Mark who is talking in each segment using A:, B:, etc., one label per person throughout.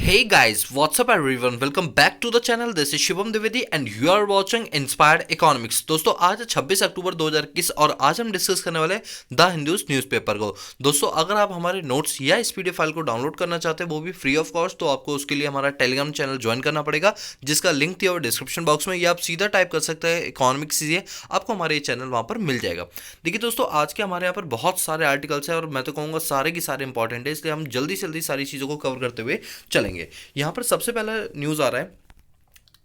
A: Hey guys, what's up everyone? Welcome back to the channel. This is Shivam Dwivedi and you are watching Inspired Economics. दोस्तों आज है 26 अक्टूबर 2021 और आज हम discuss करने वाले द हिंदूज न्यूज़पेपर को। दोस्तों अगर आप हमारे नोट्स या इस पीडीएफ फाइल को डाउनलोड करना चाहते हैं वो भी फ्री ऑफ कॉस्ट, तो आपको उसके लिए हमारा टेलीग्राम चैनल ज्वाइन करना पड़ेगा, जिसका लिंक दिया हुआ डिस्क्रिप्शन बॉक्स में, या आप सीधा टाइप कर सकते हैं इकोनॉमिक्स ये, आपको हमारे चैनल वहाँ पर मिल जाएगा। देखिए दोस्तों, आज के हमारे यहाँ पर बहुत सारे आर्टिकल्स हैं और मैं तो कहूँगा सारे की सारे इंपॉर्टेंट है, इसलिए हम जल्दी से जल्दी सारी चीज़ों को कवर करते हुए चलेंगे। यहाँ पर सबसे पहला न्यूज आ रहा है,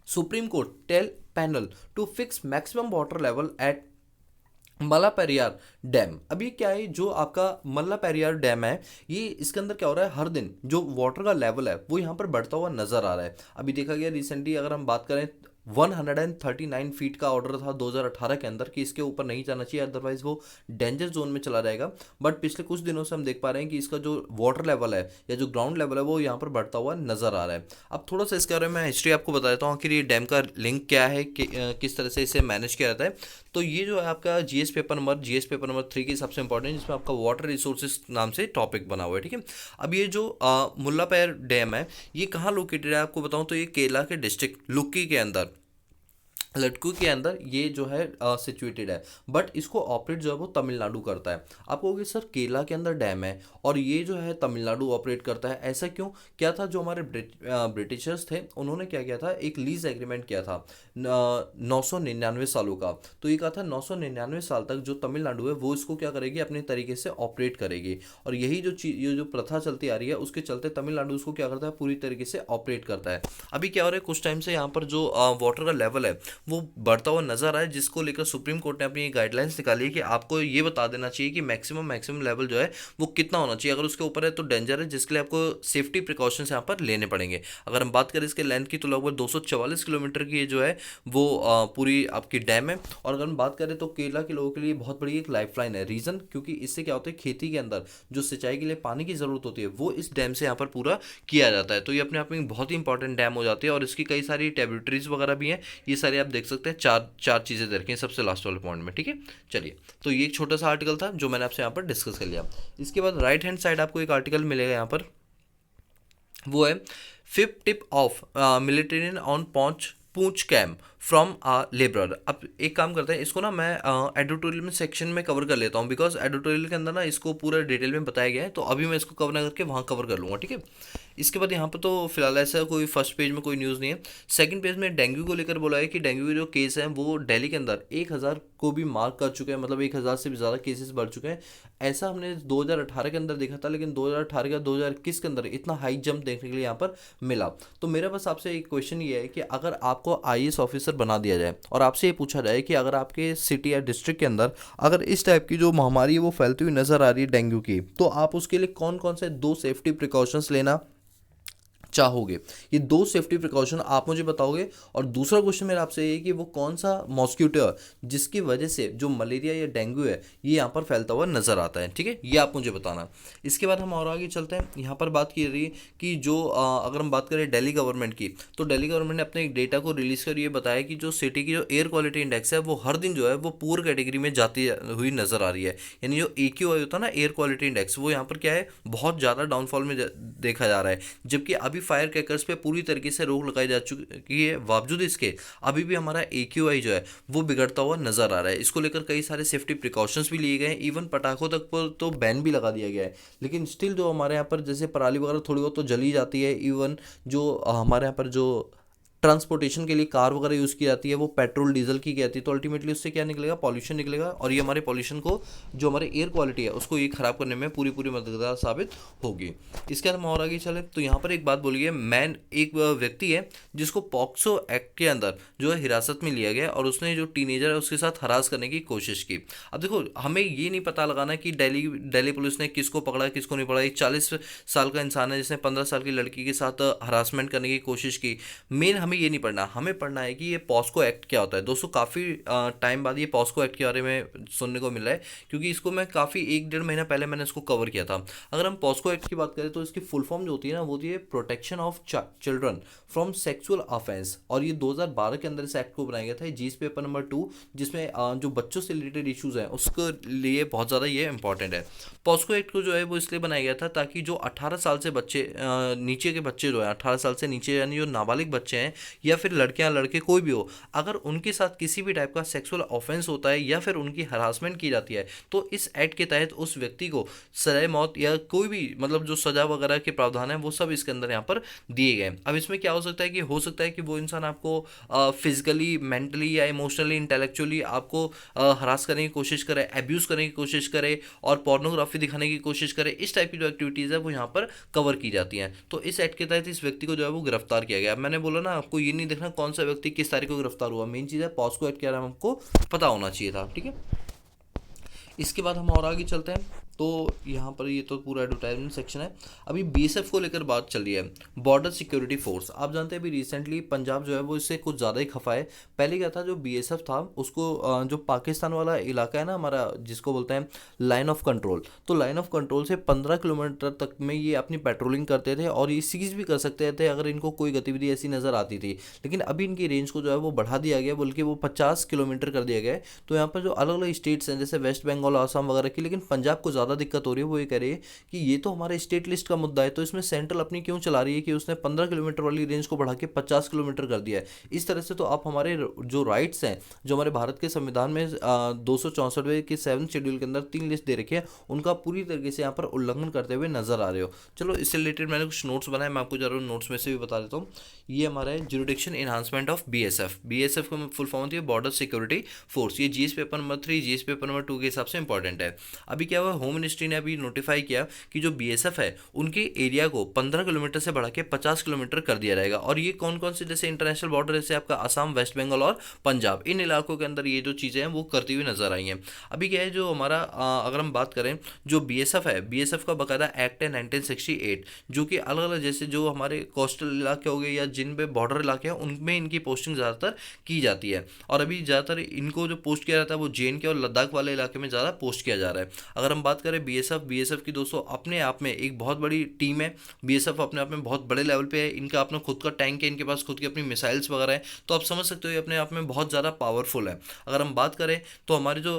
A: supreme court tell panel to fix maximum water level at Mullaperiyar dam. अभी क्या है, जो आपका मल्ला पेरियार डैम है, ये इसके अंदर क्या हो रहा है, हर दिन जो वाटर का लेवल है वो यहाँ पर बढ़ता हुआ नजर आ रहा है। अभी देखा गया रिसेंटली, अगर हम बात करें 139 फीट का ऑर्डर था 2018 के अंदर कि इसके ऊपर नहीं जाना चाहिए, अदरवाइज वो डेंजर जोन में चला जाएगा। बट पिछले कुछ दिनों से हम देख पा रहे हैं कि इसका जो वाटर लेवल है या जो ग्राउंड लेवल है वो यहाँ पर बढ़ता हुआ नजर आ रहा है। अब थोड़ा सा इसके बारे में हिस्ट्री आपको बता देता हूँ, आखिर ये डैम का लिंक क्या है, किस तरह से इसे मैनेज किया जाता है। तो ये जो है आपका जीएस पेपर नंबर 3 की सबसे इंपॉर्टेंट, जिसमें आपका वाटर रिसोर्सेज नाम से टॉपिक बना हुआ है। ठीक है, अब ये जो मुल्लापेर डैम है ये कहाँ लोकेटेड है आपको बताऊँ, तो ये केरला के डिस्ट्रिक्ट लुक्की के अंदर, लटकू के अंदर ये जो है सिचुएटेड है। बट इसको ऑपरेट जो है वो तमिलनाडु करता है। आप कहोगे सर केरला के अंदर डैम है और ये जो है तमिलनाडु ऑपरेट करता है, ऐसा क्यों? क्या था, जो हमारे ब्रिटिशर्स थे उन्होंने क्या किया था, एक लीज एग्रीमेंट किया था 999 सालों का। तो ये कहा था 999 साल तक जो तमिलनाडु है वो इसको क्या करेगी, अपने तरीके से ऑपरेट करेगी। और यही जो चीज, ये जो प्रथा चलती आ रही है उसके चलते तमिलनाडु उसको क्या करता है, पूरी तरीके से ऑपरेट करता है। अभी क्या हो रहा है, कुछ टाइम से यहाँ पर जो वाटर का लेवल है वो बढ़ता हुआ नजर आए, जिसको लेकर सुप्रीम कोर्ट ने अपनी गाइडलाइंस निकाली है कि आपको ये बता देना चाहिए कि मैक्सिमम लेवल जो है वो कितना होना चाहिए। अगर उसके ऊपर है तो डेंजर है, जिसके लिए आपको सेफ्टी प्रिकॉशंस यहाँ पर लेने पड़ेंगे। अगर हम बात करें इसके लेंथ की तो लगभग 244 किलोमीटर की ये जो है वो पूरी आपकी डैम है। और अगर हम बात करें तो केरला के लोगों के लिए बहुत बड़ी एक लाइफलाइन है। रीजन क्योंकि इससे क्या होता है, खेती के अंदर जो सिंचाई के लिए पानी की जरूरत होती है वो इस डैम से यहाँ पर पूरा किया जाता है। तो ये अपने आप में बहुत ही इंपॉर्टेंट डैम हो जाती है और इसकी कई सारी ट्रिब्यूटरीज वगैरह भी हैं। ये सारे आप देख सकते हैं, चार चार चीज़ें दे रखी हैं सबसे लास्ट वाले पॉइंट में। ठीक है, चलिए, तो ये एक छोटा सा आर्टिकल था जो मैंने आपसे यहाँ पर डिस्कस कर लिया। इसके बाद राइट हैंड साइड आपको एक आर्टिकल मिलेगा यहाँ पर, वो है fifth tip of मिलिटेरियन on पॉन्च Poonch cam from uh labourer. अब एक काम करते हैं, इसको ना मैं एडिटोरियल में सेक्शन में कवर कर लेता हूँ, बिकॉज एडिटोरियल के अंदर ना इसको पूरा डिटेल में बताया गया है, तो अभी मैं इसको कवर ना करके वहाँ कवर कर लूँगा। ठीक है, इसके बाद यहाँ पर तो फिलहाल ऐसा कोई फर्स्ट पेज में कोई न्यूज़ नहीं है। सेकंड पेज में डेंगू को लेकर बोला है कि डेंगू के जो केस हैं वो दिल्ली के अंदर 1000 को भी मार्क कर चुके हैं, मतलब 1000 से भी ज़्यादा केसेस बढ़ चुके हैं। ऐसा हमने 2018 के अंदर देखा था, लेकिन 2018 का 2021 के अंदर इतना हाई जंप देखने के लिए यहाँ पर मिला। तो मेरा बस आपसे एक क्वेश्चन ये है कि अगर आपको आईएएस ऑफिसर बना दिया जाए और आपसे ये पूछा जाए कि अगर आपके सिटी या डिस्ट्रिक्ट के अंदर अगर इस टाइप की जो महामारी है वो फैलती हुई नजर आ रही है डेंगू की, तो आप उसके लिए कौन कौन से दो सेफ्टी प्रिकॉशंस लेना चाहोगे? ये दो सेफ्टी प्रिकॉशन आप मुझे बताओगे। और दूसरा क्वेश्चन मेरा आपसे ये है कि वो कौन सा मॉस्किटो है जिसकी वजह से जो मलेरिया या डेंगू है ये यहाँ पर फैलता हुआ नजर आता है। ठीक है, ये आप मुझे बताना। इसके बाद हम और आगे चलते हैं। यहाँ पर बात की रही है कि जो अगर हम बात करें दिल्ली गवर्नमेंट की, तो दिल्ली गवर्नमेंट ने अपने एक डेटा को रिलीज कर ये बताया कि जो सिटी की जो एयर क्वालिटी इंडेक्स है वो हर दिन जो है वो पुअर कैटेगरी में जाती हुई नजर आ रही है। यानी जो AQI होता है ना, एयर क्वालिटी इंडेक्स, वो यहाँ पर क्या है, बहुत ज़्यादा डाउनफॉल में देखा जा रहा है। जबकि अभी फायर क्रैकर्स पे पूरी तरीके से रोक लगाई जा चुकी है, बावजूद इसके अभी भी हमारा AQI जो है वो बिगड़ता हुआ नजर आ रहा है। इसको लेकर कई सारे सेफ्टी प्रिकॉशंस भी लिए गए हैं, इवन पटाखों तक पर तो बैन भी लगा दिया गया है। लेकिन स्टिल जो हमारे यहाँ पर जैसे पराली वगैरह थोड़ी बहुत तो जली जाती है। इवन जो हमारे यहाँ पर जो ट्रांसपोर्टेशन के लिए कार वगैरह यूज़ की जाती है वो पेट्रोल डीजल की जाती है, तो अल्टीमेटली उससे क्या निकलेगा, पॉल्यूशन निकलेगा। और ये हमारे पॉल्यूशन को, जो हमारे एयर क्वालिटी है उसको ये खराब करने में पूरी पूरी मददगार साबित होगी। इसके बाद हम और आगे चले तो यहाँ पर एक बात बोली है, मैन एक व्यक्ति है जिसको पॉक्सो एक्ट के अंदर जो है हिरासत में लिया गया और उसने जो टीनेजर है उसके साथ हरास करने की कोशिश की। अब देखो, हमें ये नहीं पता लगाना कि दिल्ली पुलिस ने किसको पकड़ा किसको नहीं पकड़ा। एक 40 साल का इंसान है जिसने 15 साल की लड़की के साथ हरासमेंट करने की कोशिश की। मेन हमें ये नहीं पढ़ना, हमें पढ़ना है कि ये पॉस्को एक्ट क्या होता है। दोस्तों काफ़ी टाइम बाद ये पॉस्को एक्ट के बारे में सुनने को मिला है, क्योंकि इसको मैं काफ़ी 1 डेढ़ महीना पहले मैंने इसको कवर किया था। अगर हम पॉस्को एक्ट की बात करें तो इसकी फुल फॉर्म जो होती है ना, वो होती है protection of children from sexual offence, और ये 2012 के अंदर इस एक्ट को बनाया गया था। जीस पेपर नंबर 2, जिसमें जो बच्चों से रिलेटेड इश्यूज हैं उसके लिए बहुत ज़्यादा ये इंपॉर्टेंट है। पॉस्को एक्ट को जो है वो इसलिए बनाया गया था ताकि जो 18 साल से बच्चे नीचे के बच्चे जो है 18 साल से नीचे यानी जो नाबालिग बच्चे हैं या फिर लड़कियां लड़के कोई भी हो, अगर उनके साथ किसी भी टाइप का सेक्सुअल ऑफेंस होता है या फिर उनकी हरासमेंट की जाती है, तो इस एक्ट के तहत उस व्यक्ति को सजाए मौत या कोई भी मतलब जो सजा वगैरह के प्रावधान है वो सब इसके अंदर यहाँ पर दिए गए हैं। अब इसमें क्या हो सकता है कि हो सकता है कि वो इंसान आपको फिजिकली, मेंटली या इमोशनली, इंटेलेक्चुअली आपको हरास करने की कोशिश करे, एब्यूज़ करने की कोशिश करे और पोर्नोग्राफी दिखाने की कोशिश करे। इस टाइप की जो एक्टिविटीज़ है वो यहाँ पर कवर की जाती हैं। तो इस एक्ट के तहत इस व्यक्ति को जो है वो गिरफ्तार किया गया। मैंने बोला ना, आपको ये नहीं देखना कौन सा व्यक्ति किस तारीख को गिरफ्तार हुआ, मेन चीज़ है पॉस्को एक्ट क्या है हमको पता होना चाहिए था। ठीक है, इसके बाद हम और आगे चलते हैं। तो यहाँ पर ये तो पूरा एडवर्टाइजमेंट सेक्शन है। अभी बीएसएफ को लेकर बात चल रही है, बॉर्डर सिक्योरिटी फोर्स। आप जानते हैं अभी रिसेंटली पंजाब जो है वो इससे कुछ ज़्यादा ही खफा है। पहले क्या था, जो बीएसएफ था उसको जो पाकिस्तान वाला इलाका है ना हमारा, जिसको बोलते हैं लाइन ऑफ कंट्रोल, तो लाइन ऑफ कंट्रोल से 15 किलोमीटर तक में ये अपनी पेट्रोलिंग करते थे और ये सीज भी कर सकते थे अगर इनको कोई गतिविधि ऐसी नज़र आती थी। लेकिन अभी इनकी रेंज को जो है वो बढ़ा दिया गया, बल्कि वो 50 किलोमीटर कर दिया गया है। तो यहाँ पर जो अलग अलग स्टेट्स हैं जैसे वेस्ट बंगाल, आसाम वगैरह की, लेकिन पंजाब को ज़्यादा दिक्कत हो रही है। वो ये कह रही है कि ये तो हमारे स्टेट लिस्ट का मुद्दा है, तो इसमें सेंट्रल अपनी क्यों चला रही है कि उसने 15 किलोमीटर वाली रेंज को बढ़ा के 50 किलोमीटर कर दिया है। इस तरह से तो आप हमारे जो राइट्स हैं, जो हमारे भारत के संविधान में 264वें के 7 शेड्यूल के अंदर 3 लिस्ट दे रखी है, उनका पूरी तरीके से यहाँ पर उल्लंघन करते हुए नजर आ रहे हो। चलो, इससे रिलेटेड मैंने कुछ नोट्स बनाए, मैं आपको जरूर नोट्स में से भी बता देता हूँ। ये हमारा है jurisdiction enhancement of BSF. BSF को फुल फॉर्म होती है बॉर्डर सिक्योरिटी फोर्स। ये GS paper number 3, GS paper number 2 के हिसाब से इंपॉर्टेंट है। अभी क्या हुआ, होम मिनिस्ट्री ने अभी नोटिफाई किया कि जो बीएसएफ है उनके एरिया को 15 किलोमीटर से बढ़ा के 50 किलोमीटर कर दिया जाएगा। और ये कौन कौन से, जैसे इंटरनेशनल बॉर्डर जैसे आपका असम, वेस्ट बंगाल और पंजाब, इन इलाकों के अंदर ये जो चीज़ें हैं वो करती हुई नजर आई हैं। अभी क्या है, जो हमारा अगर हम बात करें, जो बीएसएफ है, बीएसएफ का बाकायदा एक्ट है 1968, जो कि अलग अलग जैसे जो हमारे कोस्टल इलाके हो गए या जिन पे बॉर्डर इलाके हैं उनमें इनकी पोस्टिंग ज़्यादातर की जाती है। और अभी ज़्यादातर इनको जो पोस्ट किया जाता है वो जेएनके और लद्दाख वाले इलाके में ज़्यादा पोस्ट किया जा रहा है। अगर हम बात करें बीएसएफ की, दोस्तों अपने आप में एक बहुत बड़ी टीम है। बीएसएफ अपने आप में बहुत बड़े लेवल पे है, इनका अपना खुद का टैंक है, इनके पास खुद की अपनी मिसाइल्स वगैरह है, तो आप समझ सकते हो ये अपने आप में बहुत ज़्यादा पावरफुल है। अगर हम बात करें तो हमारी जो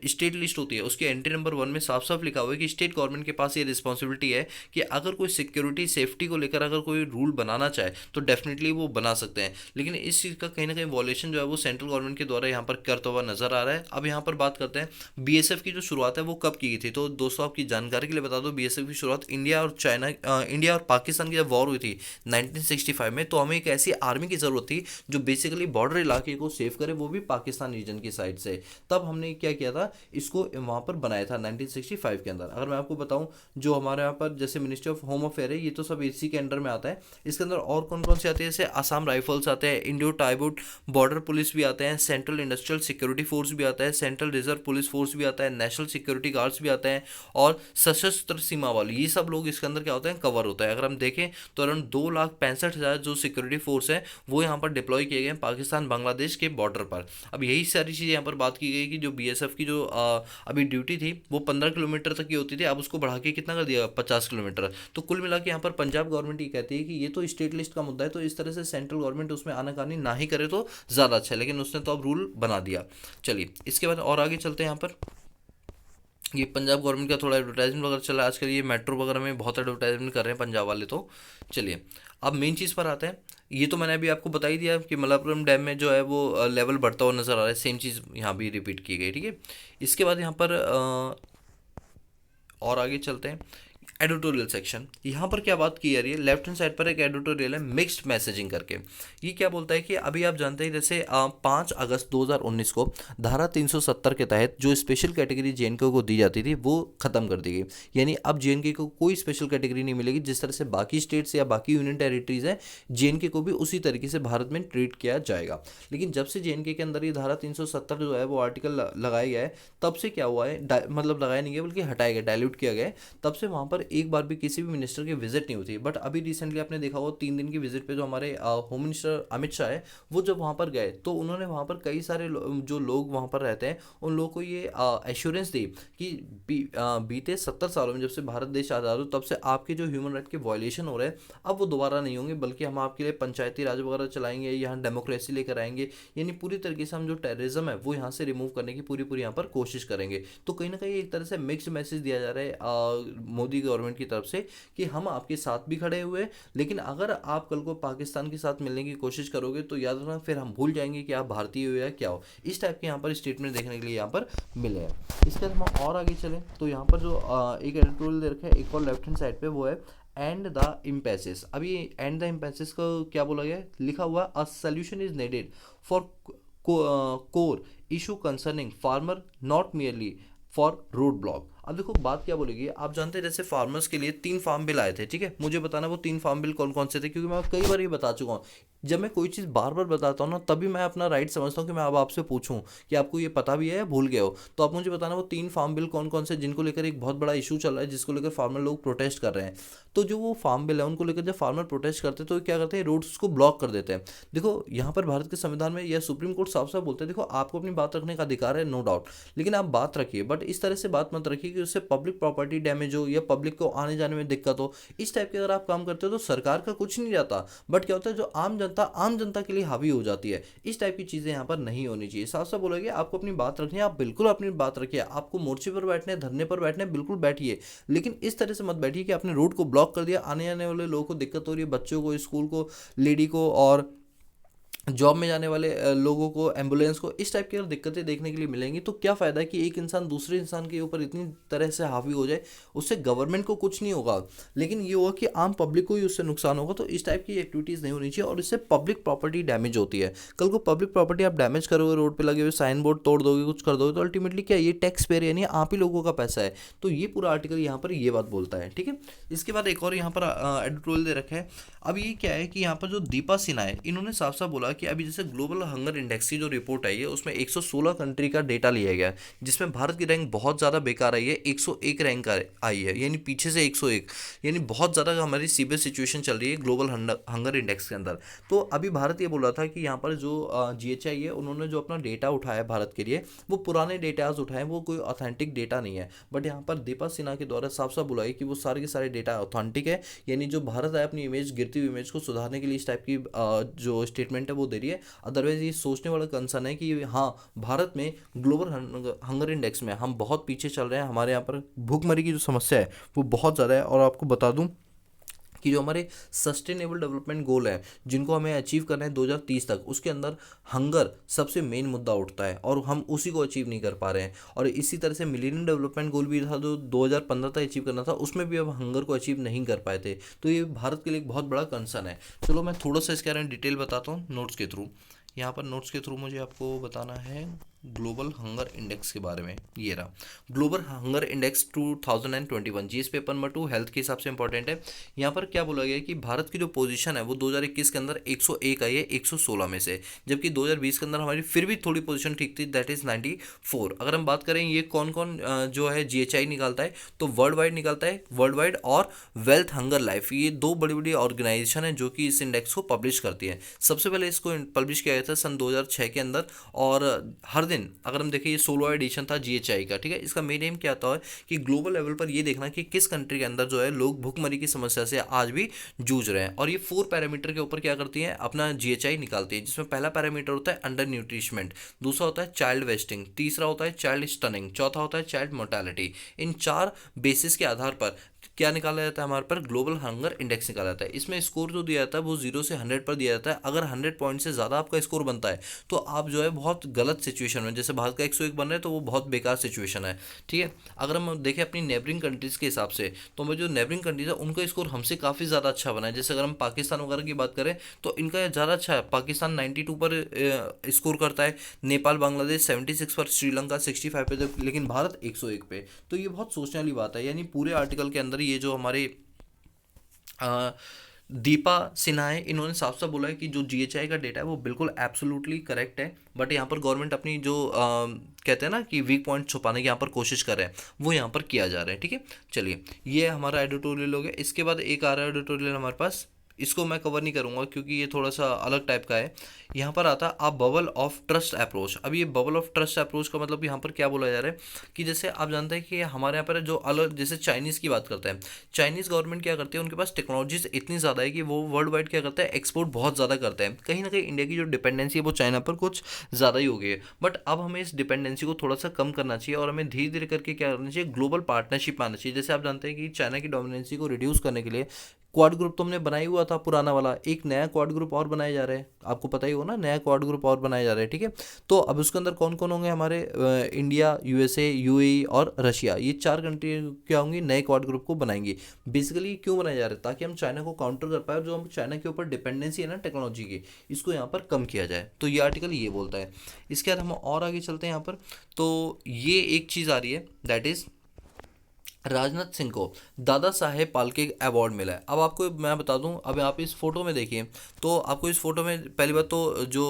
A: स्टेट लिस्ट होती है उसके एंट्री नंबर 1 में साफ साफ लिखा हुआ है कि स्टेट गवर्नमेंट के पास ये रिस्पॉन्सिबिलिटी है कि अगर कोई सिक्योरिटी सेफ्टी को लेकर अगर कोई रूल बनाना चाहे तो डेफिनेटली वो बना सकते हैं। लेकिन इस चीज़ का कहीं ना कहीं वॉलेशन जो है वो सेंट्रल गवर्नमेंट के द्वारा यहाँ पर करता हुआ नजर आ रहा है। अब यहाँ पर बात करते हैं बीएसएफ की जो शुरुआत है वो कब की गई थी। तो दोस्तों आपकी जानकारी के लिए बता दो, बीएसएफ की शुरुआत इंडिया और पाकिस्तान की जब वॉर हुई थी 1965 में, तो हमें एक ऐसी आर्मी की ज़रूरत थी जो बेसिकली बॉर्डर इलाके को सेव करे, वो भी पाकिस्तान रीजन की साइड से। तब हमने क्या किया था, इसको वहाँ पर बनाया था 1965 के अंदर। अगर मैं आपको बताऊँ, जो हमारे यहाँ पर जैसे मिनिस्ट्री ऑफ होम अफेयर है, ये तो सब इसी के अंडर में आता है। इसके अंदर और कौन कौन से आते हैं, जैसे आसाम राइफल्स आते हैं, इंडो टाइबुट बॉर्डर पुलिस भी आते हैं, सेंट्रल इंडस्ट्रियल सिक्योरिटी फोर्स भी आता है, सेंट्रल रिजर्व पुलिस फोर्स भी आता है, नेशनल सिक्योरिटी गार्ड्स भी आते हैं और सशस्त्र सीमा वाले, ये सब लोग इसके अंदर क्या होता है, कवर होता है। अगर हम देखें तो अराउंड 2,65,000 जो सिक्योरिटी फोर्स है वो यहाँ पर डिप्लॉय किए गए हैं पाकिस्तान बांग्लादेश के बॉर्डर पर। अब यही सारी चीज़ें यहाँ पर बात की गई कि जो बीएसएफ की जो अभी ड्यूटी थी वो 15 किलोमीटर तक की होती थी, अब उसको बढ़ा के कितना कर दिया, 50 किलोमीटर। तो कुल मिला के यहाँ पर पंजाब गवर्नमेंट ये कहती है कि ये तो स्टेट लिस्ट का मुद्दा है, तो इस तरह से सेंट्रल गवर्नमेंट उसमें आनाकानी ना ही करे तो ज़्यादा अच्छा है, लेकिन उसने तो अब रूल बना दिया। चलिए इसके बाद और आगे चलते हैं। यहाँ पर ये पंजाब गवर्नमेंट का थोड़ा एडवर्टाइजमेंट वगैरह चला है आजकल, ये मेट्रो वगैरह में बहुत एडवर्टाइजमेंट कर रहे हैं पंजाब वाले। तो चलिए अब मेन चीज़ पर आते हैं। ये तो मैंने अभी आपको बता ही दिया कि मलप्पुरम डैम में जो है वो लेवल बढ़ता हुआ नज़र आ रहा है, सेम चीज़ यहाँ भी रिपीट की गई। ठीक है, इसके बाद यहाँ पर और आगे चलते हैं। एडिटोरियल सेक्शन, यहाँ पर क्या बात की जा रही है, लेफ्ट हैंड साइड पर एक एडिटोरियल है मिक्स्ड मैसेजिंग करके। ये क्या बोलता है कि अभी आप जानते हैं जैसे 5 अगस्त 2019 को धारा 370 के तहत जो स्पेशल कैटेगरी जेएनके को दी जाती थी वो खत्म कर दी गई। यानी अब जेएनके को कोई स्पेशल कैटेगरी नहीं मिलेगी। जिस तरह से बाकी स्टेट्स या बाकी यूनियन टेरिटरीज हैं, जेएनके को भी उसी तरीके से भारत में ट्रीट किया जाएगा। लेकिन जब से जेएनके के अंदर ये धारा 370 जो है वो आर्टिकल लगाया गया है, तब से क्या हुआ है, मतलब लगाया नहीं गया बल्कि हटाया गया, डायल्यूट किया गया है। तब से वहाँ पर एक बार भी किसी भी मिनिस्टर की विजिट नहीं हुई थी। बट अभी रिसेंटली आपने देखा होगा 3 दिन की विजिट पे जो हमारे होम मिनिस्टर अमित शाह है, वो जब वहाँ पर गए तो उन्होंने वहाँ पर कई सारे जो लोग वहाँ पर रहते हैं उन लोगों को ये एश्योरेंस दी कि बीते 70 सालों में जब से भारत देश आज़ाद हो तब से आपके जो ह्यूमन राइट के वायलेशन हो रहे हैं अब वो दोबारा नहीं होंगे, बल्कि हम आपके लिए पंचायती राज वगैरह चलाएंगे, यहाँ डेमोक्रेसी लेकर आएंगे। यानी पूरी तरीके से हम जो टेररिज्म है वो यहाँ से रिमूव करने की पूरी पूरी यहाँ पर कोशिश करेंगे। तो कहीं ना कहीं एक तरह से मिक्स्ड मैसेज दिया जा रहा है मोदी गवर्नमेंट की तरफ से कि हम आपके साथ भी खड़े हुए हैं, लेकिन अगर आप कल को पाकिस्तान के साथ मिलने की कोशिश करोगे तो याद रखना फिर हम भूल जाएंगे कि आप भारतीय हो या क्या हो। इस टाइप के यहाँ पर स्टेटमेंट देखने के लिए यहाँ पर मिले हैं। इसके बाद हम और आगे चलें तो यहाँ पर जो एक एडिटोरियल दे रखा है एक और लेफ्ट हैंड साइड पे, वो है एंड द इम्पेसिस। अभी एंड द इम्पेसिस को क्या बोला गया है, लिखा हुआ a solution is needed for core issue concerning farmer not merely for road block. अब देखो बात क्या बोलेगी, आप जानते हैं जैसे फार्मर्स के लिए 3 फार्म बिल आए थे, ठीक है, मुझे बताना वो 3 फार्म बिल कौन कौन से थे, क्योंकि मैं कई बार ये बता चुका हूँ। जब मैं कोई चीज़ बार बार बताता हूँ ना तभी मैं अपना राइट समझता हूँ कि मैं अब आपसे पूछूं कि आपको ये पता भी है या भूल गए हो। तो आप मुझे बताना वो 3 फार्म बिल कौन कौन से जिनको लेकर एक बहुत बड़ा इशू चल रहा है, जिसको लेकर फार्मर लोग प्रोटेस्ट कर रहे हैं। तो जो वो फार्म बिल है उनको लेकर जब फार्मर प्रोटेस्ट करते हैं तो क्या करते हैं, रोड्स को ब्लॉक कर देते हैं। देखो यहाँ पर भारत के संविधान में या सुप्रीम कोर्ट साफ साफ बोलते हैं, देखो आपको अपनी बात रखने का अधिकार है, नो डाउट, लेकिन आप बात रखिए, बट इस तरह से बात मत रखिए कि उससे पब्लिक प्रॉपर्टी डैमेज हो या पब्लिक को आने जाने में दिक्कत हो। इस टाइप के अगर आप काम करते हो तो सरकार का कुछ नहीं जाता, बट क्या होता है जो आम जनता के लिए हावी हो जाती है। इस टाइप की चीजें यहाँ पर नहीं होनी चाहिए। साफ साफ बोलोगे आपको अपनी बात रखनी है, आप बिल्कुल अपनी बात रखिए। आपको मोर्चे पर बैठने, धरने पर बैठने, बिल्कुल बैठिए, लेकिन इस तरह से मत बैठिए कि आपने रोड को ब्लॉक कर दिया, आने जाने वाले लोगों को दिक्कत हो रही है, बच्चों को, स्कूल को, लेडी को और जॉब में जाने वाले लोगों को, एम्बुलेंस को। इस टाइप की अगर दिक्कतें देखने के लिए मिलेंगी तो क्या फ़ायदा है कि एक इंसान दूसरे इंसान के ऊपर इतनी तरह से हावी हो जाए, उससे गवर्नमेंट को कुछ नहीं होगा, लेकिन ये होगा कि आम पब्लिक को ही उससे नुकसान होगा। तो इस टाइप की एक्टिविटीज़ नहीं होनी चाहिए और इससे पब्लिक प्रॉपर्टी डैमेज होती है। कल को पब्लिक प्रॉपर्टी आप डैमेज करोगे, रोड पर लगे हुए साइन बोर्ड तोड़ दोगे, कुछ कर दोगे, तो अल्टीमेटली क्या, ये टैक्स पेयर यानी आप ही लोगों का पैसा है। तो ये पूरा आर्टिकल यहाँ पर ये बात बोलता है, ठीक है। इसके बाद एक और यहाँ पर एडिटोरियल दे रखा है। अब ये क्या है कि यहाँ पर जो दीपा सिन्हा है, इन्होंने साफ साफ बोला कि अभी जैसे ग्लोबल हंगर इंडेक्स की जो रिपोर्ट आई है उसमें 116 कंट्री का डेटा लिया गया है, जिसमें भारत की रैंक बहुत ज़्यादा बेकार आई है, 101 रैंक आई है, यानी पीछे से 101, यानी बहुत ज़्यादा हमारी सीरियस सिचुएशन चल रही है ग्लोबल हंगर इंडेक्स के अंदर। तो अभी भारत ये बोल रहा था कि यहाँ पर जो GHI है उन्होंने जो अपना डेटा उठाया भारत के लिए वो पुराने डेटाज उठाए, वो कोई ऑथेंटिक डेटा नहीं है। बट यहाँ पर दीपा सिन्हा के द्वारा साफ साफ बोला है कि वो सारे के सारे डेटा ऑथेंटिक है, यानी जो भारत है अपनी इमेज, गिरती हुई इमेज को सुधारने के लिए इस टाइप की जो स्टेटमेंट है वो दे रही है। अदरवाइज ये सोचने वाला कंसर्न है कि हाँ भारत में ग्लोबल हंगर इंडेक्स में हम बहुत पीछे चल रहे हैं, हमारे यहाँ पर भूखमरी की जो समस्या है वो बहुत ज़्यादा है। और आपको बता दूं कि जो हमारे सस्टेनेबल डेवलपमेंट गोल है जिनको हमें अचीव करना है 2030 तक, उसके अंदर हंगर सबसे मेन मुद्दा उठता है और हम उसी को अचीव नहीं कर पा रहे हैं। और इसी तरह से मिलेनियम डेवलपमेंट गोल भी था जो 2015 तक अचीव करना था, उसमें भी अब हंगर को अचीव नहीं कर पाए थे। तो ये भारत के लिए एक बहुत बड़ा कंसर्न है। चलो मैं थोड़ा सा इसके बारे में डिटेल बताता हूँ नोट्स के थ्रू। यहाँ पर नोट्स के थ्रू मुझे आपको बताना है ग्लोबल हंगर इंडेक्स के बारे में। ये रहा global hunger index 2021, GS paper number 2 health के हिसाब से इंपॉर्टेंट है। यहाँ पर क्या बोला गया है कि भारत की जो पोजीशन है वो 2021 के अंदर 101 आई है 116 में से, जबकि 2020 के अंदर हमारी फिर भी थोड़ी पोजीशन ठीक थी, दैट इज 94। अगर हम बात करें ये कौन कौन जो है GHI निकालता है, तो वर्ल्ड वाइड निकालता है, वर्ल्ड वाइड और वेल्थ हंगर लाइफ, ये 2 बड़ी बड़ी ऑर्गेनाइजेशन है जो कि इस इंडेक्स को पब्लिश करती है। सबसे पहले इसको पब्लिश किया गया था सन 2006 के अंदर, और हर दिन अगर हम देखें ये 16वां एडिशन था GHI का, ठीक है। इसका मेन एम क्या होता है कि ग्लोबल लेवल पर ये देखना कि किस कंट्री के अंदर जो है लोग भूखमरी की समस्या से आज भी जूझ रहे हैं। और ये 4 पैरामीटर के ऊपर क्या करती है, अपना GHI निकालती है, जिसमें पहला पैरामीटर होता है अंडर न्यूट्रिशमेंट, दूसरा होता है चाइल्ड वेस्टिंग, तीसरा होता है चाइल्ड स्टनिंग, चौथा होता है चाइल्ड मोर्टेलिटी। इन 4 बेसिस के आधार पर क्या निकाला जाता है, हमारे पर ग्लोबल हंगर इंडेक्स निकाला जाता है। इसमें स्कोर जो दिया जाता है वो 0 से 100 पर दिया जाता है। अगर 100 पॉइंट से ज़्यादा आपका स्कोर बनता है तो आप जो है बहुत गलत सिचुएशन में, जैसे भारत का 101 बन रहा है तो वो बहुत बेकार सिचुएशन है, ठीक है। अगर हम देखें अपनी नेबरिंग कंट्रीज़ के हिसाब से, तो हमें जो नेबरिंग कंट्रीज है उनका स्कोर हमसे काफ़ी ज़्यादा अच्छा बना है। जैसे अगर हम पाकिस्तान वगैरह की बात करें तो इनका ज़्यादा अच्छा है, पाकिस्तान 92 पर स्कोर करता है, नेपाल बांग्लादेश 76 पर, श्रीलंका 65 पे, लेकिन भारत 101 पे। तो ये बहुत सोचने वाली बात है। यानी पूरे आर्टिकल के अंदर ये जो हमारे दीपा सिन्हा है, इन्होंने साफ साफ बोला है कि जो जीएचआई का डेटा है वो बिल्कुल एब्सोल्युटली करेक्ट है, बट यहाँ पर गवर्नमेंट अपनी जो कहते हैं ना कि वीक पॉइंट छुपाने की यहाँ पर कोशिश कर रहे हैं, वो यहाँ पर किया जा रहा है। ठीक है, चलिए ये हमारा एडिटोरियल हो गया। इसके बाद एक आ रहा है एडिटोरियल हमारे पास, इसको मैं कवर नहीं करूंगा क्योंकि ये थोड़ा सा अलग टाइप का है। यहाँ पर आता है a bubble of trust approach. अब ये बबल ऑफ ट्रस्ट अप्रोच का मतलब यहाँ पर क्या बोला जा रहा है कि जैसे आप जानते हैं कि हमारे यहाँ पर जो अलग, जैसे चाइनीज़ की बात करते हैं, चाइनीज़ गवर्नमेंट क्या करती है, उनके पास टेक्नोलॉजीज इतनी ज़्यादा है कि वो वर्ल्ड वाइड क्या करते हैं, एक्सपोर्ट बहुत ज़्यादा करते हैं। कहीं ना कहीं इंडिया की जो डिपेंडेंसी है वो चाइना पर कुछ ज़्यादा ही हो गई है, बट अब हमें इस डिपेंडेंसी को थोड़ा सा कम करना चाहिए और हमें धीरे धीरे करके क्या करना चाहिए, ग्लोबल पार्टनरशिप में आना चाहिए। जैसे आप जानते हैं कि चाइना की डोमिनेंसी को रिड्यूस करने के लिए क्वाड ग्रुप तो हमने बनाया हुआ था पुराना वाला, एक नया क्वाड ग्रुप और बनाया जा रहा है, आपको पता ही हो ना, नया क्वाड ग्रुप और बनाया जा रहा है। ठीक है, तो अब उसके अंदर कौन कौन होंगे हमारे, इंडिया, यूएसए, यूएई और रशिया, ये चार कंट्री क्या होंगी, नए क्वाड ग्रुप को बनाएंगी। बेसिकली क्यों बनाया जा रहा है, ताकि हम चाइना को काउंटर कर पाए और जो हम चाइना के ऊपर डिपेंडेंसी है ना टेक्नोलॉजी की, इसको यहाँ पर कम किया जाए। तो ये आर्टिकल ये बोलता है। इसके बाद हम और आगे चलते हैं यहाँ पर, तो ये एक चीज़ आ रही है, दैट इज़ राजनाथ सिंह को दादा साहेब फाल्के अवार्ड मिला है। अब आपको मैं बता दूं, अब आप इस फोटो में देखिए, तो आपको इस फोटो में पहली बात तो जो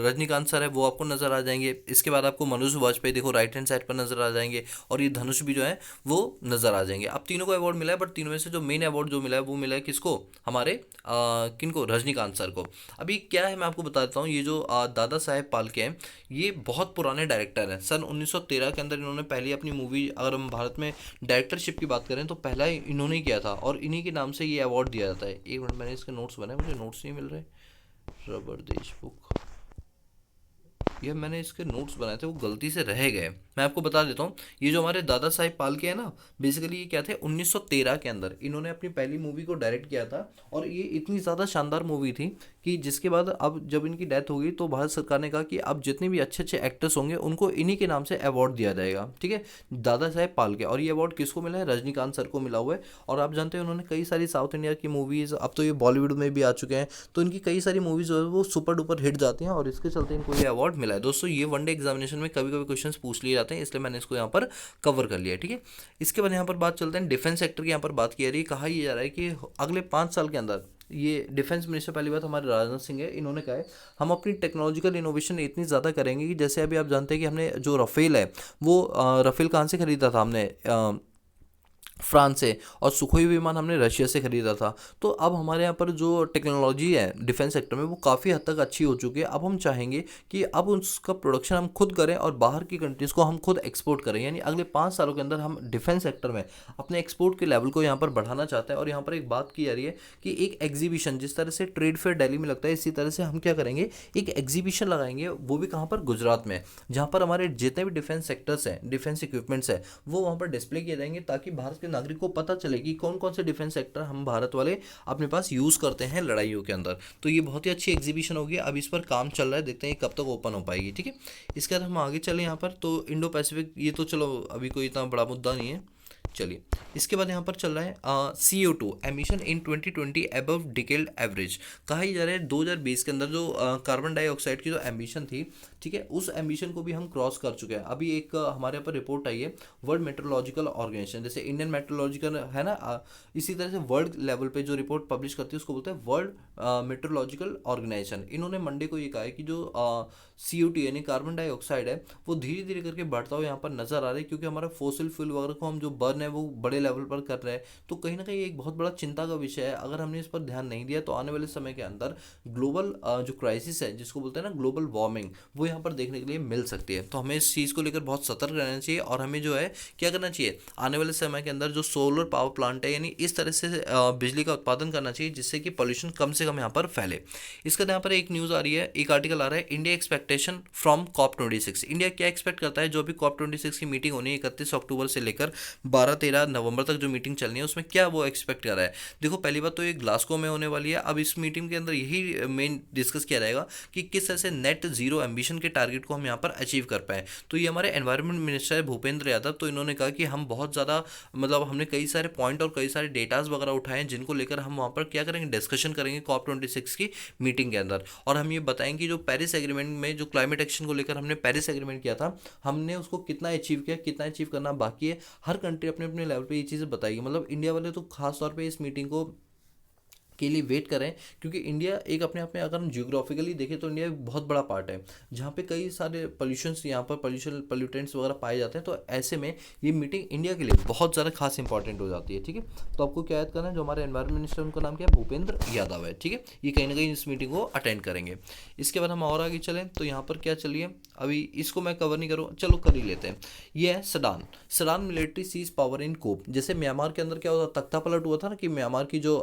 A: रजनीकांत सर है वो आपको नज़र आ जाएंगे। इसके बाद आपको मनोज वाजपेयी देखो राइट हैंड साइड पर नज़र आ जाएंगे, और ये धनुष भी जो है वो नज़र आ जाएंगे। अब तीनों को अवार्ड मिला है, बट तीनों में से जो मेन अवार्ड जो मिला है वो मिला है किसको, हमारे किनको, रजनीकांत सर को। अभी क्या है मैं आपको बता देता हूँ, ये जो दादा साहेब फाल्के हैं, ये बहुत पुराने डायरेक्टर हैं। सन 1913 के अंदर इन्होंने पहली अपनी मूवी, अगर हम भारत में डायरेक्टरशिप की बात करें तो पहला इन्होंने ही किया था, और इन्हीं के नाम से ये अवार्ड दिया जाता है। एक मिनट, मैंने इसके नोट्स बनाए, मुझे नोट्स नहीं मिल रहे। रबर देशमुख, ये मैंने इसके नोट्स बनाए थे, वो गलती से रह गए। मैं आपको बता देता हूँ, ये जो हमारे दादा साहिब फाल्के हैं ना, बेसिकली ये क्या थे, 1913 के अंदर इन्होंने अपनी पहली मूवी को डायरेक्ट किया था, और ये इतनी ज़्यादा शानदार मूवी थी कि जिसके बाद अब जब इनकी डेथ हो गई तो भारत सरकार ने कहा कि अब जितने भी अच्छे अच्छे एक्टर्स होंगे उनको इन्हीं के नाम से अवार्ड दिया जाएगा। ठीक है, दादा साहेब फाल्के, और ये अवार्ड किसको मिला है, रजनीकांत सर को मिला हुआ है। और आप जानते हैं उन्होंने कई सारी साउथ इंडिया की मूवीज़, अब तो ये बॉलीवुड में भी आ चुके हैं, तो इनकी कई सारी मूवीज़ जो है वो सुपर डुपर हिट जाती हैं, और इसके चलते इनको ये अवार्ड मिला है। दोस्तों ये वनडे एग्जामिनेशन में कभी कभी क्वेश्चंस पूछ लिए जाते हैं, इसलिए मैंने इसको यहाँ पर कवर कर लिया है। ठीक है, इसके बाद यहाँ पर बात चलते हैं डिफेंस सेक्टर की। यहाँ पर बात की जा रही है, कहा यह जा रहा है कि अगले 5 साल के अंदर, ये डिफेंस मिनिस्टर पहली बात हमारे राजनाथ सिंह है, इन्होंने कहा है हम अपनी टेक्नोलॉजिकल इनोवेशन इतनी ज़्यादा करेंगे कि जैसे अभी आप जानते हैं कि हमने जो रफेल है वो रफेल कहाँ से खरीदा था हमने, फ्रांस से, और सुखोई विमान हमने रशिया से खरीदा था। तो अब हमारे यहाँ पर जो टेक्नोलॉजी है डिफेंस सेक्टर में वो काफ़ी हद तक अच्छी हो चुकी है। अब हम चाहेंगे कि अब उसका प्रोडक्शन हम खुद करें और बाहर की कंट्रीज़ को हम खुद एक्सपोर्ट करें, यानी अगले 5 सालों के अंदर हम डिफेंस सेक्टर में अपने एक्सपोर्ट के लेवल को यहाँ पर बढ़ाना चाहते हैं। और यहाँ पर एक बात की जा रही है कि एक एग्जीबिशन, जिस तरह से ट्रेड फेयर दिल्ली में लगता है, इसी तरह से हम क्या करेंगे, एक एग्जीबिशन लगाएंगे, वो भी कहाँ पर, गुजरात में, जहाँ पर हमारे जितने भी डिफेंस सेक्टर्स हैं, डिफेंस इक्विपमेंट्स हैं, वो वहाँ पर डिस्प्ले किए जाएंगे, ताकि भारत के नागरिक को पता चले कि कौन कौन से डिफेंस सेक्टर हम भारत वाले अपने पास यूज़ करते हैं लड़ाइयों के अंदर। तो ये बहुत ही अच्छी एग्जीबिशन होगी, अब इस पर काम चल रहा है, देखते हैं कब तक ओपन हो पाएगी। ठीक है, इसके बाद हम आगे चले यहाँ पर, तो इंडो पैसिफिक, ये तो चलो अभी कोई इतना बड़ा मुद्दा नहीं है। चलिए, इसके बाद यहाँ पर चल रहा है CO2 एमिशन इन 2020 अबव डिकेड एवरेज। कहा ही जा रहा है 2020 के अंदर जो कार्बन डाइऑक्साइड की जो एमिशन थी, ठीक है, उस एम्बिशन को भी हम क्रॉस कर चुके हैं। अभी एक हमारे यहाँ पर रिपोर्ट आई है वर्ल्ड मेट्रोलॉजिकल ऑर्गेनाइजेशन, जैसे इंडियन मेट्रोलॉजिकल है ना, इसी तरह से वर्ल्ड लेवल पे जो रिपोर्ट पब्लिश करती है उसको बोलते हैं वर्ल्ड मेट्रोलॉजिकल ऑर्गेनाइजेशन। इन्होंने मंडे को ये कहा है कि जो CO2 यानी कार्बन डाइऑक्साइड है वो धीरे धीरे करके बढ़ता हुआ यहाँ पर नजर आ रहा है, क्योंकि हमारा फॉसिल फ्यूल वगैरह को हम जो बर्न है वो बड़े लेवल पर कर रहे हैं। तो कहीं ना कहीं एक बहुत बड़ा चिंता का विषय है। अगर हमने इस पर ध्यान नहीं दिया तो आने वाले समय के अंदर ग्लोबल जो क्राइसिस है, जिसको बोलते हैं ना ग्लोबल वार्मिंग, वो यहाँ पर देखने के लिए मिल सकती है। तो हमें इस चीज़ को लेकर बहुत सतर्क रहना चाहिए, और हमें जो है क्या करना चाहिए, आने वाले समय के अंदर जो सोलर पावर प्लांट है, यानी इस तरह से बिजली का उत्पादन करना चाहिए जिससे कि पॉल्यूशन कम से कम यहाँ पर फैले। इसका यहाँ पर एक न्यूज़ आ रही है, एक आर्टिकल आ रहा है, India expectation from COP26। India क्या एक्सपेक्ट करता है, जो भी COP26 की मीटिंग होनी है 31 अक्टूबर से लेकर 12-13 नवंबर तक जो मीटिंग चलनी है, उसमें क्या वो एक्सपेक्ट कर रहा है। देखो पहली बात तो ये ग्लासगो में होने वाली है। अब इस मीटिंग के अंदर यही मेन डिस्कस किया जाएगा कि किस तरह से नेट जीरो एम्बिशन के टारगेट को हम यहाँ पर अचीव कर पाए। तो ये हमारे एनवायरनमेंट मिनिस्टर है भूपेंद्र यादव, तो इन्होंने कहा कि हम बहुत ज़्यादा, मतलब हमने कई सारे पॉइंट और कई सारे डेटाज वगैरह उठाए हैं, जिनको लेकर हम वहाँ पर क्या करेंगे, डिस्कशन करेंगे COP26 की मीटिंग के अंदर। और हम ये बताएंगे कि जो पेरिस एग्रीमेंट में जो क्लाइमेट एक्शन को लेकर हमने पेरिस एग्रीमेंट किया था, हमने उसको कितना अचीव किया, कितना अचीव करना बाकी है। हर कंट्री अपने अपने लेवल पे ये चीज़ें बताएगी। मतलब इंडिया वाले तो खास तौर पे इस मीटिंग को के लिए वेट करें, क्योंकि इंडिया एक अपने आप में अगर हम जियोग्राफिकली देखें तो इंडिया एक बहुत बड़ा पार्ट है जहाँ पे कई सारे पोल्यूशंस, यहाँ पर पोल्यूटेंट्स वगैरह पाए जाते हैं। तो ऐसे में ये मीटिंग इंडिया के लिए बहुत ज़्यादा खास इंपॉर्टेंट हो जाती है। ठीक है, तो आपको क्या याद करना है, जो हमारे एनवायरमेंट मिनिस्टर उनका नाम क्या है, भूपेंद्र यादव है। ठीक है, ये कहीं ना कहीं इस मीटिंग को अटेंड करेंगे। इसके बाद हम और आगे चलें तो यहाँ पर क्या, चलिए अभी इसको मैं कवर नहीं करूँ, चलो कर ही लेते हैं। ये है sedan military seize power in कोप। जैसे म्यांमार के अंदर क्या हुआ, तख्ता पलट हुआ था ना, कि म्यांमार की जो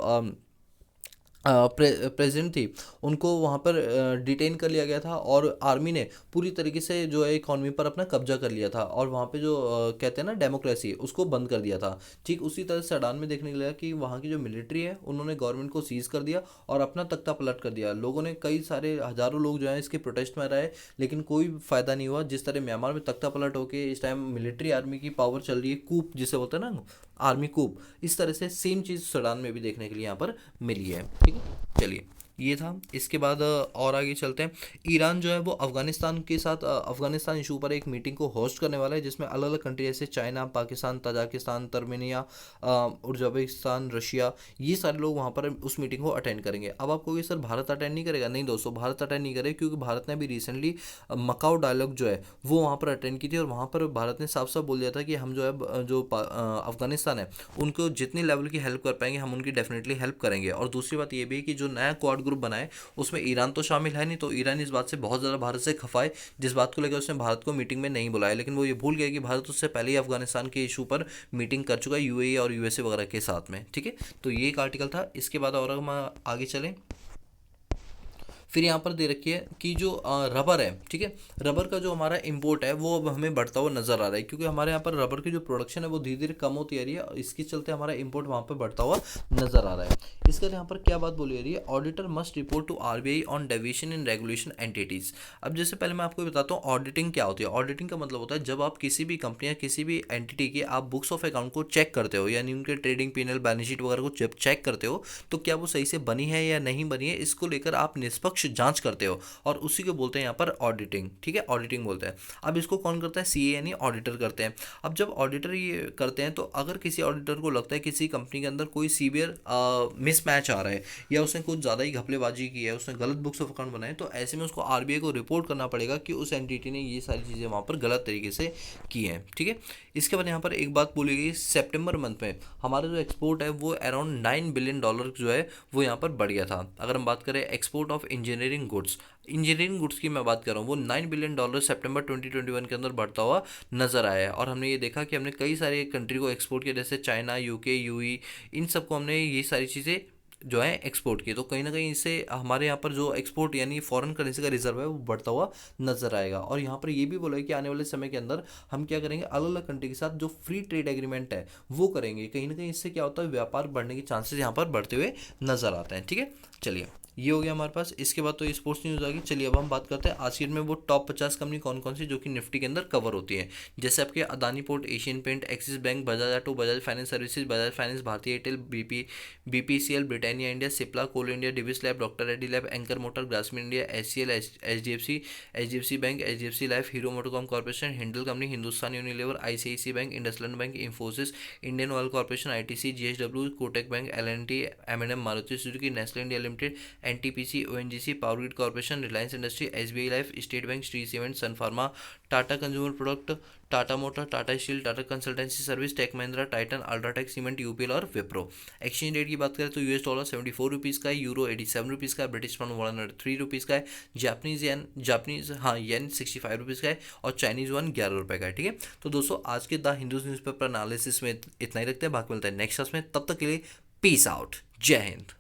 A: प्रेसिडेंट थी उनको वहाँ पर डिटेन कर लिया गया था, और आर्मी ने पूरी तरीके से जो है इकॉनमी पर अपना कब्जा कर लिया था, और वहाँ पे जो कहते हैं ना डेमोक्रेसी, उसको बंद कर दिया था। ठीक उसी तरह सडान में देखने को लगा कि वहाँ की जो मिलिट्री है उन्होंने गवर्नमेंट को सीज कर दिया और अपना तख्ता पलट कर दिया। लोगों ने, कई सारे हज़ारों लोग जो है इसके प्रोटेस्ट में रहे, लेकिन कोई फ़ायदा नहीं हुआ। जिस तरह म्यांमार में तख्ता पलट होकर इस टाइम मिलिट्री आर्मी की पावर चल रही है, कूप जिसे बोलते हैं ना, आर्मी कूप, इस तरह से सेम चीज़ सडान में भी देखने के लिए यहाँ पर मिली है। ठीक है, चलिए ये था। इसके बाद और आगे चलते हैं। ईरान जो है वो अफगानिस्तान के साथ अफगानिस्तान इशू पर एक मीटिंग को होस्ट करने वाला है, जिसमें अलग अलग कंट्री जैसे China, Pakistan, Tajikistan, Turkmenia, Uzbekistan, Russia, ये सारे लोग वहाँ पर उस मीटिंग को अटेंड करेंगे। अब आप कहोगे सर भारत अटेंड नहीं करेगा? नहीं दोस्तों, भारत अटेंड नहीं करेगा, क्योंकि भारत ने अभी रिसेंटली मकाओ डायलॉग जो है वो वहाँ पर अटेंड की थी, और वहाँ पर भारत ने साफ साफ बोल दिया था कि हम जो है अफगानिस्तान है उनको जितनी लेवल की हेल्प कर पाएंगे हम उनकी डेफिनेटली हेल्प करेंगे। और दूसरी बात ये भी है कि जो नया क्वाड ग्रुप बनाए उसमें ईरान तो शामिल है नहीं, तो ईरान इस बात से बहुत ज़्यादा भारत से खफा है, जिस बात को लेकर उसने भारत को मीटिंग में नहीं बुलाया। लेकिन वो ये भूल गया कि भारत उससे पहले ही अफगानिस्तान के इशू पर मीटिंग कर चुका है, यूएई और यूएसए वगैरह के साथ में। ठीक है, तो ये एक आर्टिकल था। इसके बाद और हम आगे चलें, फिर यहाँ पर दे रखी है कि जो रबर है, ठीक है, रबर का जो हमारा इंपोर्ट है वो अब हमें बढ़ता हुआ नजर आ रहा है, क्योंकि हमारे यहाँ पर रबर की जो प्रोडक्शन है वो धीरे धीरे कम होती आ रही है, इसके चलते हमारा इंपोर्ट वहाँ पर बढ़ता हुआ नजर आ रहा है। इसके यहाँ पर क्या बात बोली जा रही है, auditor must report to RBI on deviation in regulation entities. अब जैसे पहले मैं आपको बताता हूँ ऑडिटिंग क्या होती है। ऑडिटिंग का मतलब होता है जब आप किसी भी कंपनी या किसी भी एंटिटी की आप बुक्स ऑफ अकाउंट को चेक करते हो, यानी उनके ट्रेडिंग पीएनएल बैलेंस शीट वगैरह को जब चेक करते हो तो क्या वो सही से बनी है या नहीं बनी है, इसको लेकर आप निष्पक्ष जांच करते हो, और उसी को बोलते हैं यहाँ पर ऑडिटिंग। ठीक है, ऑडिटिंग बोलते हैं। अब इसको कौन करता है, सीए यानी ऑडिटर करते हैं। अब जब ऑडिटर ये करते हैं तो अगर किसी ऑडिटर को लगता है किसी कंपनी के अंदर कोई सीवियर मिसमैच आ रहा है, या उसने कुछ ज़्यादा ही घपलेबाजी की है, उसने गलत बुक्स ऑफ अकाउंट बनाए, तो ऐसे में उसको आरबीआई को रिपोर्ट करना पड़ेगा कि उस एंटिटी ने ये सारी चीज़ें वहाँ पर गलत तरीके से की हैं। ठीक है, इसके बाद यहाँ पर एक बात बोली गई, सितंबर मंथ में हमारा जो एक्सपोर्ट है वो अराउंड $9 बिलियन जो है वो यहाँ पर बढ़ गया था। अगर हम बात करें एक्सपोर्ट ऑफ इंजीनियरिंग गुड्स की मैं बात कर रहा हूँ, वो $9 बिलियन सितंबर 2021 के अंदर बढ़ता हुआ नजर आया है। और हमने ये देखा कि हमने कई सारे कंट्री को एक्सपोर्ट किया, जैसे चाइना, यूके, यूई, इन सबको हमने ये सारी चीज़ें जो है एक्सपोर्ट की। तो कहीं ना कहीं इससे हमारे यहाँ पर जो एक्सपोर्ट यानी फॉरेन करेंसी का रिजर्व है वो बढ़ता हुआ नजर आएगा। और यहाँ पर ये भी बोला है कि आने वाले समय के अंदर हम क्या करेंगे, अलग अलग कंट्री के साथ जो फ्री ट्रेड एग्रीमेंट है वो करेंगे। कहीं ना कहीं इससे क्या होता है, व्यापार बढ़ने के चांसेस यहाँ पर बढ़ते हुए नजर आते हैं। ठीक है, चलिए ये हो गया हमारे पास। इसके बाद तो ये स्पोर्ट्स न्यूज़ आ गई। चलिए अब हम बात करते हैं आज की डेट में वो टॉप 50 कंपनी कौन कौन सी जो कि निफ्टी के अंदर कवर होती है। जैसे आपके Adani port, Asian paint, Axis bank, Bajaj auto, Bajaj finance services, Bajaj finance, Bharatiya Airtel, BPCL, Britannia India, Cipla, coal India, Divi's lab, doctor Reddy lab, एंकर motor, Grasim India, HCL, HDFC bank, HDFC life, Hero MotoCorp corporation, Hindalco company, Hindustan Unilever, ICICI bank, IndusInd bank, Infosys, Indian oil corporation, ITC, JSW, Kotak bank, LNT, MNM, Maruti Suzuki, Nestle India limited, NTPC, ONGC, power grid corporation, Reliance industry, SBI life, state bank, Shree cement, sun pharma, Tata consumer product, Tata motor, Tata steel, Tata consultancy service, tech Mahindra, Titan, UltraTech cement, UPL और Wipro. Exchange rate की बात करें तो US dollar 74 rupees का है, euro 87 rupees का है, British pound 103 rupees का है, येन 65 रुपीज़ का है, और चाइनीज वन 11 रुपये का है। ठीक है, तो दोस्तों आज के द हिंदू न्यूज़पेपर एनालिसिस में इतना ही रखते हैं, बाकी मिलता है नेक्स्ट क्लास में। तब तक के लिए पीस आउट, जय हिंद।